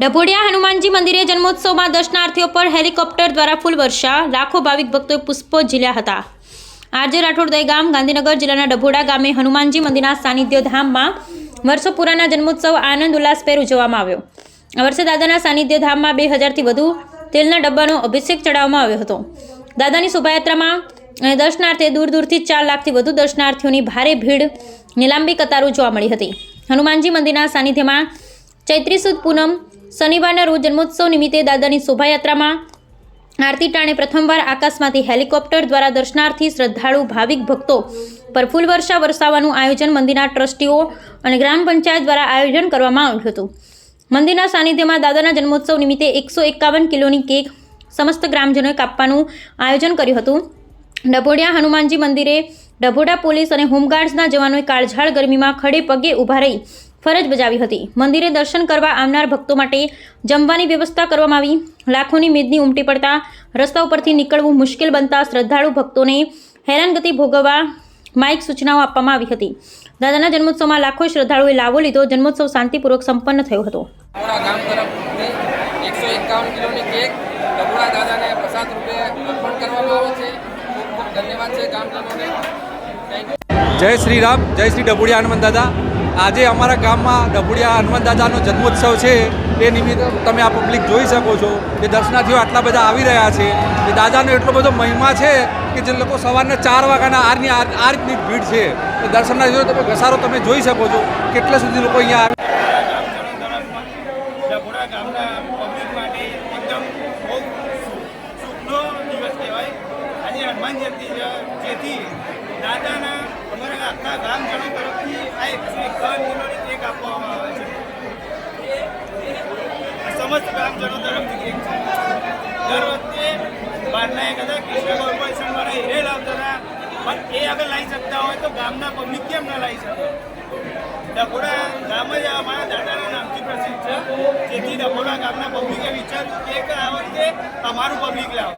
ડભોડિયા હનુમાનજી મંદિરે જન્મોત્સવમાં દર્શનાર્થીઓ પર હેલિકોપ્ટર દ્વારા ફૂલ વર્ષા, લાખો ભાવિક ભક્તોએ પુષ્પો ઝીલ્યા હતા। આરજે રાઠોડ દહેગામ ગાંધીનગર જિલ્લાના ડભોડા ગામે હનુમાનજી મંદિરના સાનિધ્ય ધામમાં વર્ષો પુરાના જન્મોત્સવ આનંદ ઉલ્લાસભેર ઉજવવામાં આવ્યો। આ વર્ષે દાદાના સાનિધ્ય ધામમાં 2000થી વધુ તેલના ડબ્બાનો અભિષેક ચડાવવામાં આવ્યો હતો। દાદાની શોભાયાત્રામાં અને દર્શનાર્થે દૂર દૂરથી 4 લાખથી વધુ દર્શનાર્થીઓની ભારે ભીડ, નીલાંબી કતારો જોવા મળી હતી। હનુમાનજી મંદિરના સાનિધ્યમાં ચૈત્રી સુદ પૂનમ શનિવારના રોજ જન્મોત્સવ નિમિત્તે દાદાની શોભાયાત્રામાં આરતી ટાણે પ્રથમવાર આકાશમાંથી હેલિકોપ્ટર દ્વારા દર્શનાર્થી શ્રદ્ધાળુ ભાવિક ભક્તો પર ફૂલ વર્ષા વરસાવવાનું આયોજન મંદિરના ટ્રસ્ટીઓ અને ગ્રામ પંચાયત દ્વારા આયોજન કરવામાં આવ્યું હતું। મંદિરના સાનિધ્યમાં દાદાના જન્મોત્સવ નિમિત્તે 151 કિલોની કેક સમસ્ત ગ્રામજનોએ કાપવાનું આયોજન કર્યું હતું। ડભોડિયા હનુમાનજી મંદિરે ડભોડા પોલીસ અને હોમગાર્ડ્સના જવાનોએ કાળઝાળ ગરમીમાં ખડે પગે ઊભા રહી ફરજ બજાવી હતી। મંદિરે દર્શન કરવા આવનાર ભક્તો માટે જમવાની વ્યવસ્થા કરવામાં આવી। લાખોની મેદની ઉમટી પડતા રસ્તા ઉપરથી નીકળવું મુશ્કેલ બનતા શ્રદ્ધાળુ ભક્તોને હેરાનગતિ ભોગવવા માઇક સૂચનાઓ આપવામાં આવી હતી। દાદાના જન્મોત્સવમાં લાખો શ્રદ્ધાળુઓએ લાભો લીધો। જન્મોત્સવ શાંતિપૂર્વક સંપન્ન થયો હતો। ગામ તરફથી 151 કિલોની કેક ડભોડા દાદાને પ્રસાદ રૂપે અર્પણ કરવામાં આવે છે। ખૂબ ખૂબ ધન્યવાદ છે ગામજનોને। જય શ્રી રામ, જય શ્રી ડભોડિયા હનુમાન દાદા। આજે અમારા ગામમાં ડભોડિયા હનુમાન દાદાનો જન્મોત્સવ છે। તે નિમિત્તે તમે આ પબ્લિક જોઈ શકો છો કે દર્શનાર્થીઓ આટલા બધા આવી રહ્યા છે। એ દાદાનો એટલો બધો મહિમા છે કે જે લોકો સવારના 4 વાગ્યાના આ રીતની ભીડ છે। તો દર્શનાર્થીઓ તમે ઘસારો તમે જોઈ શકો છો કેટલા સુધી લોકો અહીંયા આવે। ડભોડા ગામના પબ્લિક માટે એકદમ બહુ શુભનો દિવસ કહેવાય। આજે હનુમાન જયંતિ છે, જેથી દાદાના અમારા આખા ગામજનો તરફથી આ 151 કિલોની કેક આપવામાં આવે છે। સમસ્ત ગામજનો તરફથી કેક છે। દર વખતે બહારના કદાચ કૃષ્ણ કોર્પોરેશનવાળા હીરે લાવતા હતા, પણ એ અગર લાવી શકતા હોય તો ગામના પબ્લિક કેમ ના લાવી શકે? ડભોડા ગામ જ અમારા દાદાના નામથી પ્રસિદ્ધ છે, જેથી ડભોડા ગામના પબ્લિકે વિચાર્યું કે આ વખતે અમારું પબ્લિક લાવો।